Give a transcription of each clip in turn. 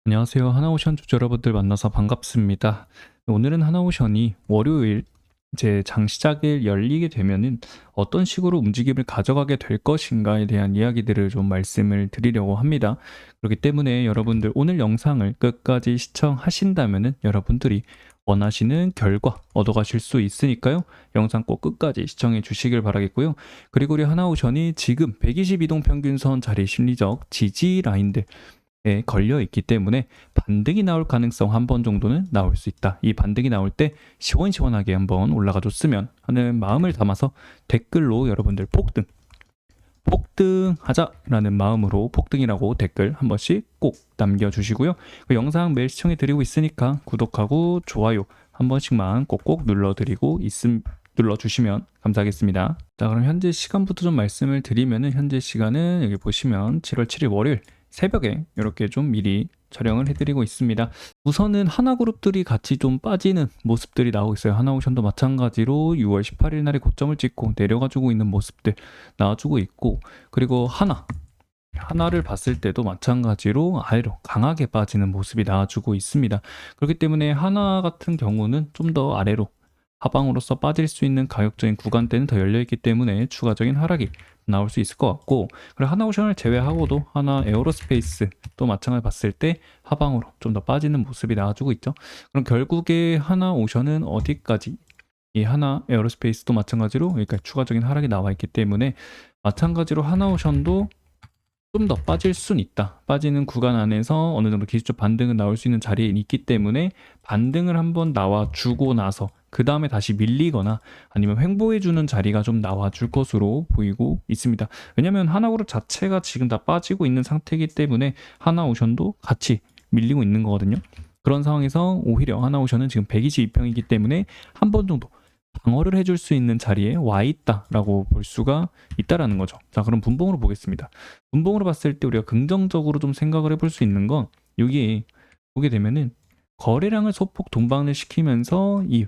안녕하세요. 하나오션 주주 여러분들 만나서 반갑습니다. 오늘은 하나오션이 월요일 이제 장 시작일 열리게 되면은 어떤 식으로 움직임을 가져가게 될 것인가에 대한 이야기들을 좀 말씀을 드리려고 합니다. 그렇기 때문에 여러분들 오늘 영상을 끝까지 시청하신다면은 여러분들이 원하시는 결과 얻어가실 수 있으니까요. 영상 꼭 끝까지 시청해 주시길 바라겠고요. 그리고 우리 하나오션이 지금 122동 평균선 자리 심리적 지지 라인들 걸려 있기 때문에 반등이 나올 가능성 한 번 정도는 나올 수 있다. 이 반등이 나올 때 시원시원하게 한번 올라가 줬으면 하는 마음을 담아서 댓글로 여러분들 폭등하자라는 마음으로 폭등이라고 댓글 한 번씩 꼭 남겨주시고요. 그 영상 매일 시청해 드리고 있으니까 구독하고 좋아요 한 번씩만 꼭꼭 눌러주시면 감사하겠습니다. 자, 그럼 현재 시간부터 좀 말씀을 드리면은 현재 시간은 여기 보시면 7월 7일 월요일 새벽에 이렇게 좀 미리 촬영을 해드리고 있습니다. 우선은 하나그룹들이 같이 좀 빠지는 모습들이 나오고 있어요. 하나오션도 마찬가지로 6월 18일 날에 고점을 찍고 내려가지고 있는 모습들 나와주고 있고, 그리고 하나를 봤을 때도 마찬가지로 아래로 강하게 빠지는 모습이 나와주고 있습니다. 그렇기 때문에 하나 같은 경우는 좀 더 아래로 하방으로서 빠질 수 있는 가격적인 구간대는 더 열려있기 때문에 추가적인 하락이 나올 수 있을 것 같고, 그리고 하나오션을 제외하고도 하나 에어로스페이스 또 마찬가지 봤을 때 하방으로 좀 더 빠지는 모습이 나와주고 있죠. 그럼 결국에 하나오션은 어디까지, 이 하나 에어로스페이스도 마찬가지로 여기까지 추가적인 하락이 나와 있기 때문에 마찬가지로 하나오션도 좀 더 빠질 순 있다. 빠지는 구간 안에서 어느 정도 기술적 반등은 나올 수 있는 자리에 있기 때문에 반등을 한번 나와주고 나서 그 다음에 다시 밀리거나 아니면 횡보해주는 자리가 좀 나와줄 것으로 보이고 있습니다. 왜냐면 하나그룹 자체가 지금 다 빠지고 있는 상태이기 때문에 하나오션도 같이 밀리고 있는 거거든요. 그런 상황에서 오히려 하나오션은 지금 122평이기 때문에 한 번 정도 방어를 해줄 수 있는 자리에 와 있다라고 볼 수가 있다라는 거죠. 자, 그럼 분봉으로 보겠습니다. 분봉으로 봤을 때 우리가 긍정적으로 좀 생각을 해볼 수 있는 건, 여기에 보게 되면은 거래량을 소폭 동반을 시키면서 이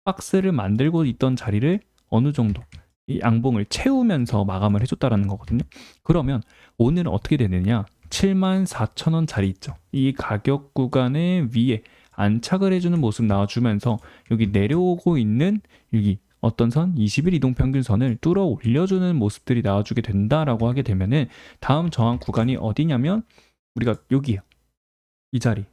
박스를 만들고 있던 자리를 어느 정도 이 양봉을 채우면서 마감을 해줬다라는 거거든요. 그러면 오늘은 어떻게 되느냐? 74,000원 자리 있죠. 이 가격 구간의 위에 안착을 해주는 모습 나와주면서 여기 내려오고 있는 여기 어떤 선 20일 이동평균선을 뚫어 올려주는 모습들이 나와주게 된다라고 하게 되면은 다음 저항 구간이 어디냐면 우리가 여기에요. 이 자리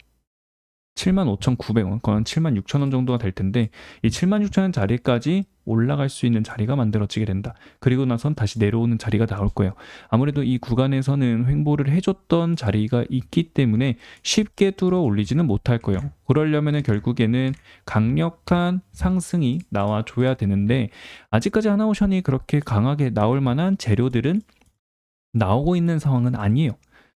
75,900원, 그건 76,000원 정도가 될 텐데 이 76,000원 자리까지 올라갈 수 있는 자리가 만들어지게 된다. 그리고 나선 다시 내려오는 자리가 나올 거예요. 아무래도 이 구간에서는 횡보를 해줬던 자리가 있기 때문에 쉽게 뚫어 올리지는 못할 거예요. 그러려면 결국에는 강력한 상승이 나와줘야 되는데 아직까지 하나오션이 그렇게 강하게 나올 만한 재료들은 나오고 있는 상황은 아니에요.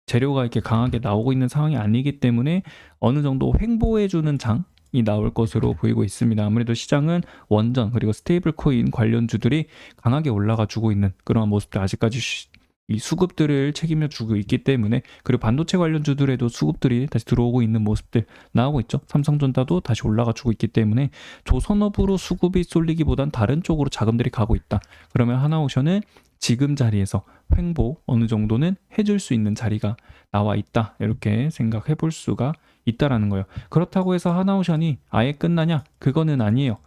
재료가 이렇게 강하게 나오고 있는 상황이 아니기 때문에 어느 정도 횡보해주는 장이 나올 것으로 보이고 있습니다. 아무래도 시장은 원전 그리고 스테이블 코인 관련주들이 강하게 올라가 주고 있는 그런 모습들, 아직까지 이 수급들을 책임져 주고 있기 때문에, 그리고 반도체 관련주들에도 수급들이 다시 들어오고 있는 모습들 나오고 있죠. 삼성전자도 다시 올라가 주고 있기 때문에 조선업으로 수급이 쏠리기보단 다른 쪽으로 자금들이 가고 있다. 그러면 하나오션은 지금 자리에서 횡보 어느 정도는 해줄 수 있는 자리가 나와 있다, 이렇게 생각해 볼 수가 있다라는 거예요. 그렇다고 해서 하나오션이 아예 끝나냐? 그거는 아니에요.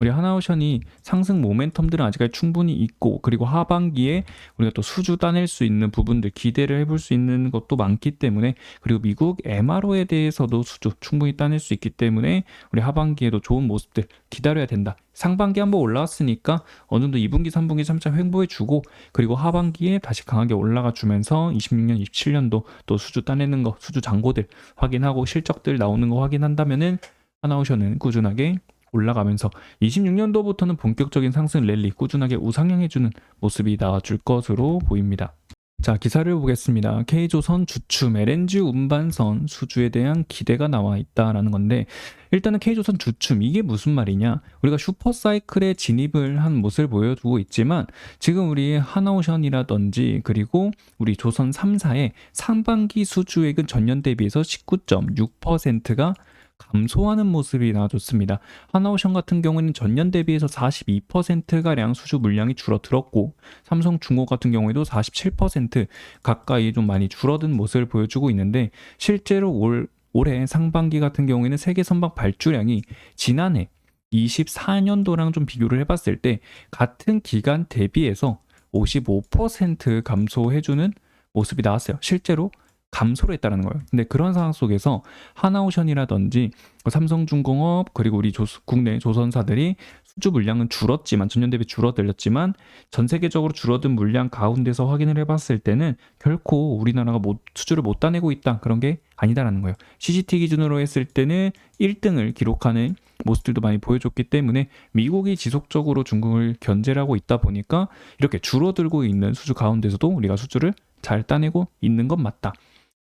우리 하나오션이 상승 모멘텀들은 아직까지 충분히 있고, 그리고 하반기에 우리가 또 수주 따낼 수 있는 부분들 기대를 해볼 수 있는 것도 많기 때문에, 그리고 미국 MRO에 대해서도 수주 충분히 따낼 수 있기 때문에 우리 하반기에도 좋은 모습들 기다려야 된다. 상반기 한번 올라왔으니까 어느 정도 2분기 3분기 점차 횡보해주고, 그리고 하반기에 다시 강하게 올라가 주면서 26년 27년도 또 수주 따내는 거, 수주 잔고들 확인하고 실적들 나오는 거 확인한다면은 하나오션은 꾸준하게 올라가면서 26년도부터는 본격적인 상승 랠리 꾸준하게 우상향해주는 모습이 나와줄 것으로 보입니다. 자, 기사를 보겠습니다. K조선 주춤 LNG 운반선 수주에 대한 기대가 나와 있다라는 건데, 일단은 K조선 주춤 이게 무슨 말이냐? 우리가 슈퍼사이클에 진입을 한 모습을 보여주고 있지만 지금 우리 하나오션이라든지 그리고 우리 조선 3사의 상반기 수주액은 전년 대비해서 19.6%가 감소하는 모습이 나와줬습니다. 하나오션 같은 경우에는 전년 대비해서 42%가량 수주 물량이 줄어들었고, 삼성중공 같은 경우에도 47% 가까이 좀 많이 줄어든 모습을 보여주고 있는데, 실제로 올 올해 상반기 같은 경우에는 세계 선박 발주량이 지난해 24년도랑 좀 비교를 해봤을 때 같은 기간 대비해서 55% 감소해주는 모습이 나왔어요. 실제로 감소를 했다는 거예요. 근데 그런 상황 속에서 하나오션이라든지 삼성중공업 그리고 우리 국내 조선사들이 수주 물량은 줄었지만 전년 대비 줄어들었지만 전 세계적으로 줄어든 물량 가운데서 확인을 해봤을 때는 결코 우리나라가 수주를 못 따내고 있다 그런 게 아니다라는 거예요. CGT 기준으로 했을 때는 1등을 기록하는 모습들도 많이 보여줬기 때문에 미국이 지속적으로 중국을 견제를 하고 있다 보니까 이렇게 줄어들고 있는 수주 가운데서도 우리가 수주를 잘 따내고 있는 건 맞다.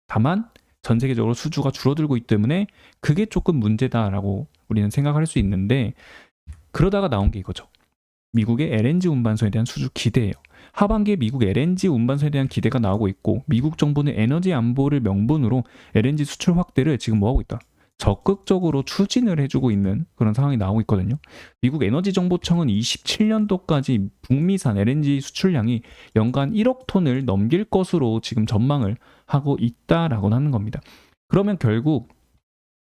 다만 전 세계적으로 수주가 줄어들고 있기 때문에 그게 조금 문제다라고 우리는 생각할 수 있는데 그러다가 나온 게 이거죠. 미국의 LNG 운반선에 대한 수주 기대예요. 하반기에 미국 LNG 운반선에 대한 기대가 나오고 있고 미국 정부는 에너지 안보를 명분으로 LNG 수출 확대를 지금 뭐하고 있다. 적극적으로 추진을 해주고 있는 그런 상황이 나오고 있거든요. 미국 에너지정보청은 27년도까지 북미산 LNG 수출량이 연간 1억 톤을 넘길 것으로 지금 전망을 하고 있다라고 하는 겁니다. 그러면 결국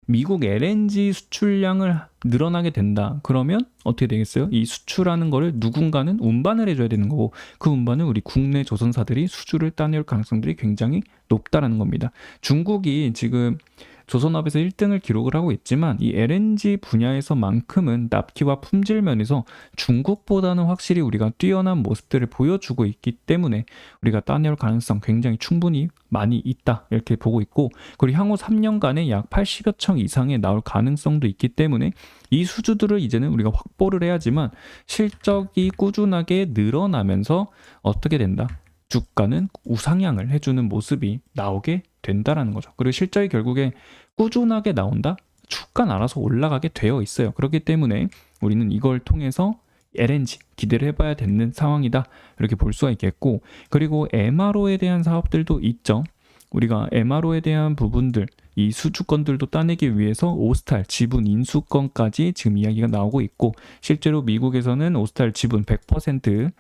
미국 LNG 수출량을 늘어나게 된다. 그러면 어떻게 되겠어요? 이 수출하는 거를 누군가는 운반을 해줘야 되는 거고 그 운반은 우리 국내 조선사들이 수주를 따낼 가능성들이 굉장히 높다라는 겁니다. 중국이 지금 조선업에서 1등을 기록을 하고 있지만 이 LNG 분야에서만큼은 납기와 품질 면에서 중국보다는 확실히 우리가 뛰어난 모습들을 보여주고 있기 때문에 우리가 따낼 가능성 굉장히 충분히 많이 있다 이렇게 보고 있고 그리고 향후 3년간에 약 80여 척 이상의 나올 가능성도 있기 때문에 이 수주들을 이제는 우리가 확보를 해야지만 실적이 꾸준하게 늘어나면서 어떻게 된다? 주가는 우상향을 해주는 모습이 나오게 된다라는 거죠. 그리고 실적이 결국에 꾸준하게 나온다? 주가는 알아서 올라가게 되어 있어요. 그렇기 때문에 우리는 이걸 통해서 LNG 기대를 해봐야 되는 상황이다. 이렇게 볼 수가 있겠고 그리고 MRO에 대한 사업들도 있죠. 우리가 MRO에 대한 부분들 이 수주권들도 따내기 위해서 오스탈 지분 인수권까지 지금 이야기가 나오고 있고 실제로 미국에서는 오스탈 지분 100%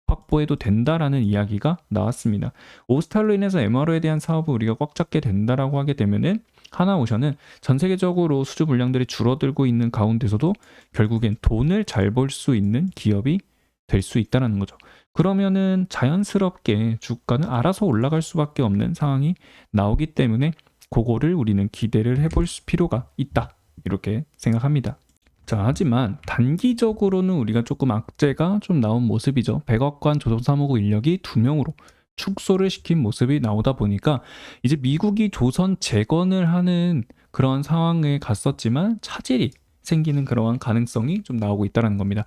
확보해도 된다라는 이야기가 나왔습니다. 오스탈로 인해서 MRO에 대한 사업을 우리가 꽉 잡게 된다라고 하게 되면은 하나오션은 전 세계적으로 수주 물량들이 줄어들고 있는 가운데서도 결국엔 돈을 잘 벌 수 있는 기업이 될 수 있다는 거죠. 그러면은 자연스럽게 주가는 알아서 올라갈 수밖에 없는 상황이 나오기 때문에 그거를 우리는 기대를 해볼 필요가 있다. 이렇게 생각합니다. 자, 하지만 단기적으로는 우리가 조금 악재가 좀 나온 모습이죠. 백악관 조선사무국 인력이 2명으로 축소를 시킨 모습이 나오다 보니까 이제 미국이 조선 재건을 하는 그런 상황에 갔었지만 차질이 생기는 그러한 가능성이 좀 나오고 있다는 겁니다.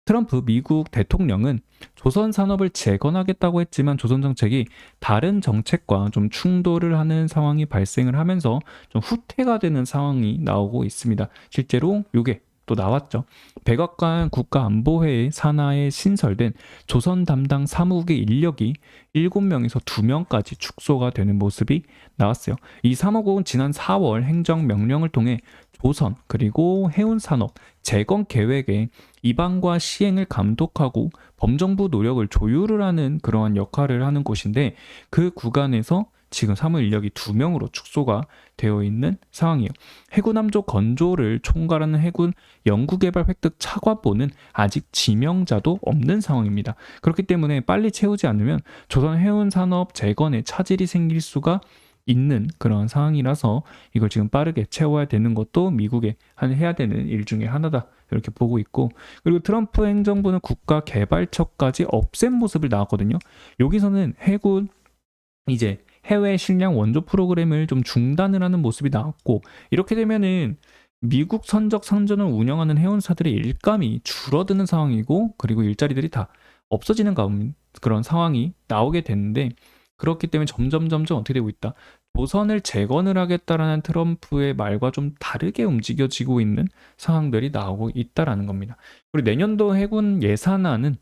트럼프 미국 대통령은 조선 산업을 재건하겠다고 했지만 조선 정책이 다른 정책과 좀 충돌을 하는 상황이 발생을 하면서 좀 후퇴가 되는 상황이 나오고 있습니다. 실제로 이게 또 나왔죠. 백악관 국가안보회의 산하에 신설된 조선 담당 사무국의 인력이 7명에서 2명까지 축소가 되는 모습이 나왔어요. 이 사무국은 지난 4월 행정명령을 통해 조선 그리고 해운산업 재건 계획의 입안과 시행을 감독하고 범정부 노력을 조율을 하는 그러한 역할을 하는 곳인데 그 구간에서 지금 사무 인력이 2명으로 축소가 되어 있는 상황이에요. 해군함조 건조를 총괄하는 해군 연구개발 획득 차관보는 아직 지명자도 없는 상황입니다. 그렇기 때문에 빨리 채우지 않으면 조선 해운산업 재건에 차질이 생길 수가 있는 그런 상황이라서 이걸 지금 빠르게 채워야 되는 것도 미국에 해야 되는 일 중에 하나다 이렇게 보고 있고 그리고 트럼프 행정부는 국가개발처까지 없앤 모습을 나왔거든요. 여기서는 해군 이제 해외 식량 원조 프로그램을 좀 중단을 하는 모습이 나왔고 이렇게 되면은 미국 선적 상전을 운영하는 해운사들의 일감이 줄어드는 상황이고 그리고 일자리들이 다 없어지는 그런 상황이 나오게 되는데 그렇기 때문에 점점 어떻게 되고 있다. 조선을 재건을 하겠다라는 트럼프의 말과 좀 다르게 움직여지고 있는 상황들이 나오고 있다라는 겁니다. 그리고 내년도 해군 예산안은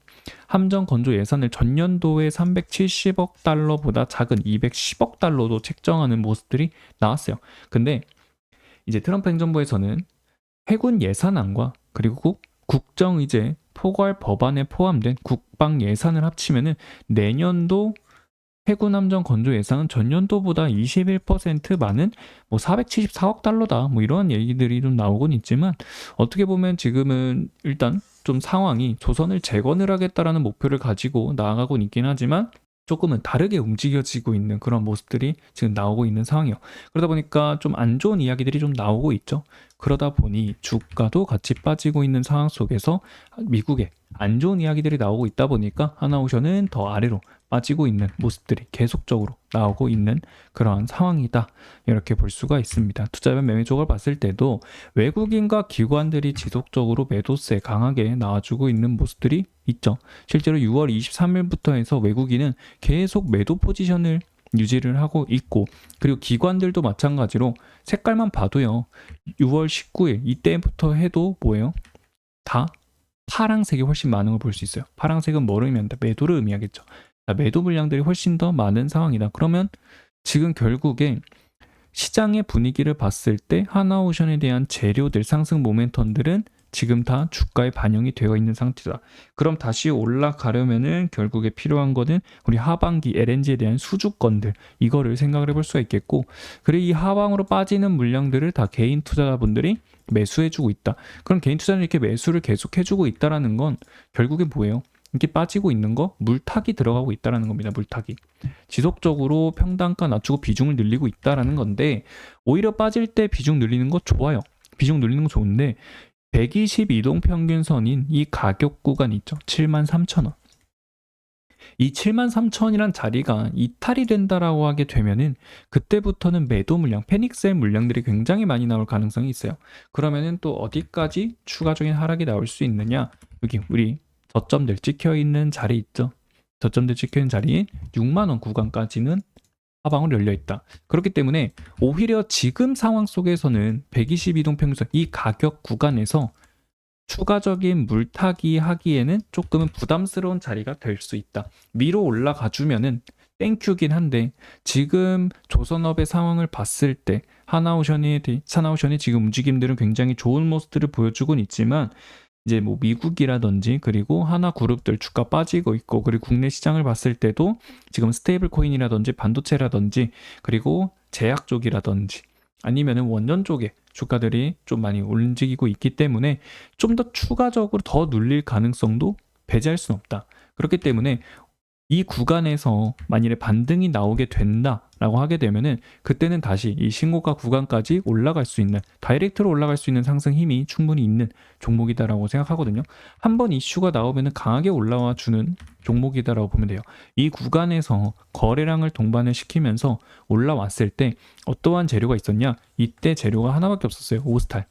함정 건조 예산을 전년도의 370억 달러보다 작은 210억 달러도 책정하는 모습들이 나왔어요. 근데 이제 트럼프 행정부에서는 해군 예산안과 그리고 국정의제 포괄 법안에 포함된 국방 예산을 합치면은 내년도 해군함정 건조 예상은 전년도보다 21% 많은 뭐 474억 달러다. 뭐 이런 얘기들이 좀 나오곤 있지만 어떻게 보면 지금은 일단 좀 상황이 조선을 재건을 하겠다라는 목표를 가지고 나아가고 있긴 하지만 조금은 다르게 움직여지고 있는 그런 모습들이 지금 나오고 있는 상황이에요. 그러다 보니까 좀 안 좋은 이야기들이 좀 나오고 있죠. 그러다 보니 주가도 같이 빠지고 있는 상황 속에서 미국의 안 좋은 이야기들이 나오고 있다 보니까 하나오션은 더 아래로 빠지고 있는 모습들이 계속적으로 나오고 있는 그러한 상황이다. 이렇게 볼 수가 있습니다. 투자별 매매 조각을 봤을 때도 외국인과 기관들이 지속적으로 매도세 강하게 나와주고 있는 모습들이 있죠. 실제로 6월 23일부터 해서 외국인은 계속 매도 포지션을 유지를 하고 있고, 그리고 기관들도 마찬가지로 색깔만 봐도요, 6월 19일 이때부터 해도 뭐예요? 다 파랑색이 훨씬 많은 걸 볼 수 있어요. 파랑색은 뭐를 의미한다? 매도를 의미하겠죠. 매도 물량들이 훨씬 더 많은 상황이다. 그러면 지금 결국에 시장의 분위기를 봤을 때 하나오션에 대한 재료들, 상승 모멘텀들은 지금 다 주가에 반영이 되어 있는 상태다. 그럼 다시 올라가려면은 결국에 필요한 거는 우리 하반기 LNG에 대한 수주권들, 이거를 생각을 해볼 수가 있겠고, 그리고 이 하방으로 빠지는 물량들을 다 개인 투자자분들이 매수해주고 있다. 그럼 개인 투자는 이렇게 매수를 계속 해주고 있다라는 건 결국에 뭐예요? 이렇게 빠지고 있는 거 물타기 들어가고 있다라는 겁니다. 물타기. 지속적으로 평단가 낮추고 비중을 늘리고 있다라는 건데, 오히려 빠질 때 비중 늘리는 거 좋아요. 비중 늘리는 거 좋은데 122동 평균선인 이 가격 구간 있죠. 73,000원. 이 73,000원이란 자리가 이탈이 된다라고 하게 되면은 그때부터는 매도 물량, 패닉셀 물량들이 굉장히 많이 나올 가능성이 있어요. 그러면은 또 어디까지 추가적인 하락이 나올 수 있느냐? 여기 우리 저점들 찍혀 있는 자리 있죠. 저점들 찍혀 있는 자리인 6만 원 구간까지는 하방으로 열려 있다. 그렇기 때문에 오히려 지금 상황 속에서는 122동 평균선 이 가격 구간에서 추가적인 물타기 하기에는 조금은 부담스러운 자리가 될 수 있다. 위로 올라가 주면은 땡큐긴 한데 지금 조선업의 상황을 봤을 때 하나오션이 지금 움직임들은 굉장히 좋은 모습들을 보여주곤 있지만 이제 뭐 미국이라든지 그리고 하나 그룹들 주가 빠지고 있고, 그리고 국내 시장을 봤을 때도 지금 스테이블 코인이라든지 반도체라든지 그리고 제약 쪽이라든지 아니면은 원전 쪽에 주가들이 좀 많이 움직이고 있기 때문에 좀 더 추가적으로 더 눌릴 가능성도 배제할 수는 없다. 그렇기 때문에 이 구간에서 만일에 반등이 나오게 된다라고 하게 되면은 그때는 다시 이 신고가 구간까지 올라갈 수 있는, 다이렉트로 올라갈 수 있는 상승 힘이 충분히 있는 종목이다라고 생각하거든요. 한번 이슈가 나오면은 강하게 올라와 주는 종목이다라고 보면 돼요. 이 구간에서 거래량을 동반을 시키면서 올라왔을 때 어떠한 재료가 있었냐? 이때 재료가 하나밖에 없었어요. 오스탈.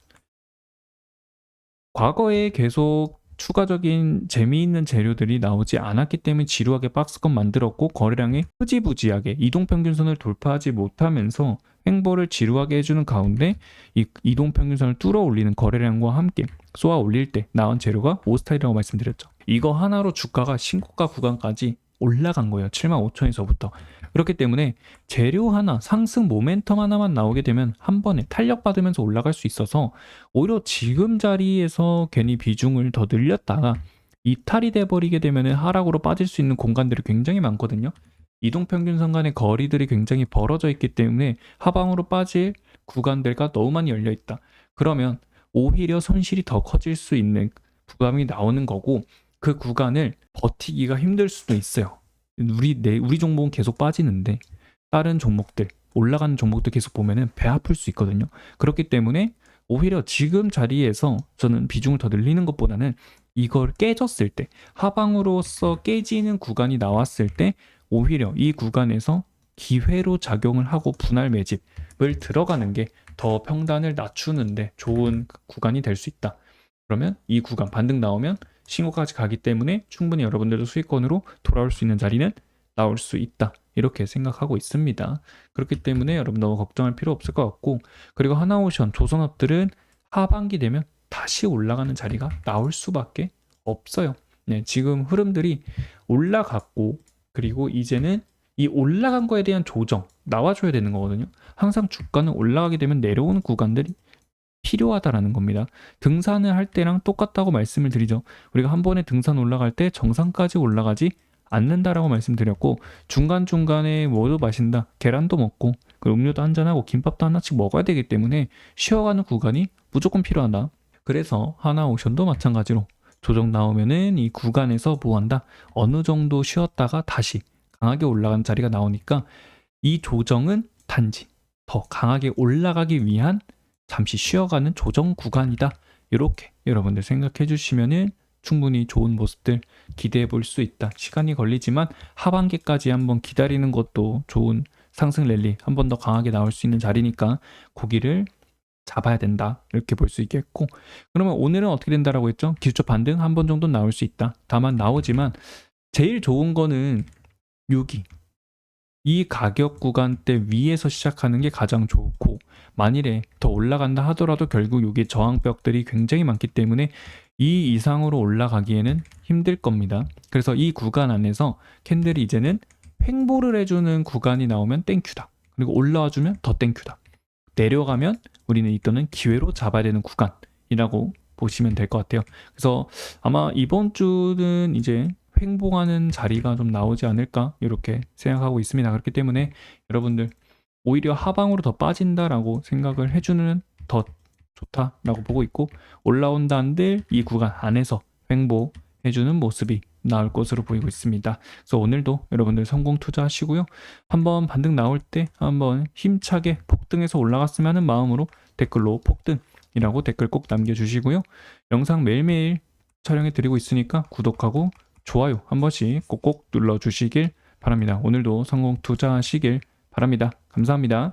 과거에 계속 추가적인 재미있는 재료들이 나오지 않았기 때문에 지루하게 박스권 만들었고, 거래량이 흐지부지하게 이동평균선을 돌파하지 못하면서 횡보를 지루하게 해주는 가운데 이 이동평균선을 뚫어 올리는 거래량과 함께 쏘아 올릴 때 나온 재료가 오스타일이라고 말씀드렸죠. 이거 하나로 주가가 신고가 구간까지 올라간 거예요. 75,000에서부터. 그렇기 때문에 재료 하나, 상승 모멘텀 하나만 나오게 되면 한 번에 탄력받으면서 올라갈 수 있어서 오히려 지금 자리에서 괜히 비중을 더 늘렸다가 이탈이 돼버리게 되면 하락으로 빠질 수 있는 공간들이 굉장히 많거든요. 이동평균선 간의 거리들이 굉장히 벌어져 있기 때문에 하방으로 빠질 구간들과 너무 많이 열려 있다. 그러면 오히려 손실이 더 커질 수 있는 부담이 나오는 거고, 그 구간을 버티기가 힘들 수도 있어요. 우리 종목은 계속 빠지는데 다른 종목들, 올라가는 종목들 계속 보면은 배 아플 수 있거든요. 그렇기 때문에 오히려 지금 자리에서 저는 비중을 더 늘리는 것보다는 이걸 깨졌을 때, 하방으로서 깨지는 구간이 나왔을 때 오히려 이 구간에서 기회로 작용을 하고 분할 매집을 들어가는 게 더 평단을 낮추는데 좋은 구간이 될 수 있다. 그러면 이 구간 반등 나오면 신고까지 가기 때문에 충분히 여러분들도 수익권으로 돌아올 수 있는 자리는 나올 수 있다. 이렇게 생각하고 있습니다. 그렇기 때문에 여러분 너무 걱정할 필요 없을 것 같고, 그리고 하나오션, 조선업들은 하반기 되면 다시 올라가는 자리가 나올 수밖에 없어요. 네, 지금 흐름들이 올라갔고, 그리고 이제는 이 올라간 거에 대한 조정 나와줘야 되는 거거든요. 항상 주가는 올라가게 되면 내려오는 구간들이 필요하다라는 겁니다. 등산을 할 때랑 똑같다고 말씀을 드리죠. 우리가 한 번에 등산 올라갈 때 정상까지 올라가지 않는다라고 말씀드렸고, 중간중간에 뭐도 마신다, 계란도 먹고 그리고 음료도 한잔하고 김밥도 하나씩 먹어야 되기 때문에 쉬어가는 구간이 무조건 필요하다. 그래서 하나오션도 마찬가지로 조정 나오면은 이 구간에서 뭐 한다, 어느 정도 쉬었다가 다시 강하게 올라간 자리가 나오니까 이 조정은 단지 더 강하게 올라가기 위한 잠시 쉬어가는 조정 구간이다. 이렇게 여러분들 생각해 주시면은 충분히 좋은 모습들 기대해 볼 수 있다. 시간이 걸리지만 하반기까지 한번 기다리는 것도 좋은 상승 랠리 한 번 더 강하게 나올 수 있는 자리니까 고기를 잡아야 된다. 이렇게 볼 수 있겠고, 그러면 오늘은 어떻게 된다라고 했죠? 기술적 반등 한 번 정도 나올 수 있다. 다만 나오지만 제일 좋은 거는 6이 이 가격 구간대 위에서 시작하는 게 가장 좋고, 만일에 더 올라간다 하더라도 결국 여기에 저항벽들이 굉장히 많기 때문에 이 이상으로 올라가기에는 힘들 겁니다. 그래서 이 구간 안에서 캔들이 이제는 횡보를 해주는 구간이 나오면 땡큐다. 그리고 올라와주면 더 땡큐다. 내려가면 우리는 이때는 기회로 잡아야 되는 구간이라고 보시면 될 것 같아요. 그래서 아마 이번 주는 이제 횡보하는 자리가 좀 나오지 않을까 이렇게 생각하고 있습니다. 그렇기 때문에 여러분들 오히려 하방으로 더 빠진다라고 생각을 해주는 더 좋다라고 보고 있고, 올라온다 한들 이 구간 안에서 횡보해주는 모습이 나올 것으로 보이고 있습니다. 그래서 오늘도 여러분들 성공 투자하시고요. 한번 반등 나올 때 한번 힘차게 폭등해서 올라갔으면 하는 마음으로 댓글로 폭등이라고 댓글 꼭 남겨주시고요. 영상 매일매일 촬영해 드리고 있으니까 구독하고 좋아요 한 번씩 꼭꼭 눌러주시길 바랍니다. 오늘도 성공 투자하시길 바랍니다. 감사합니다.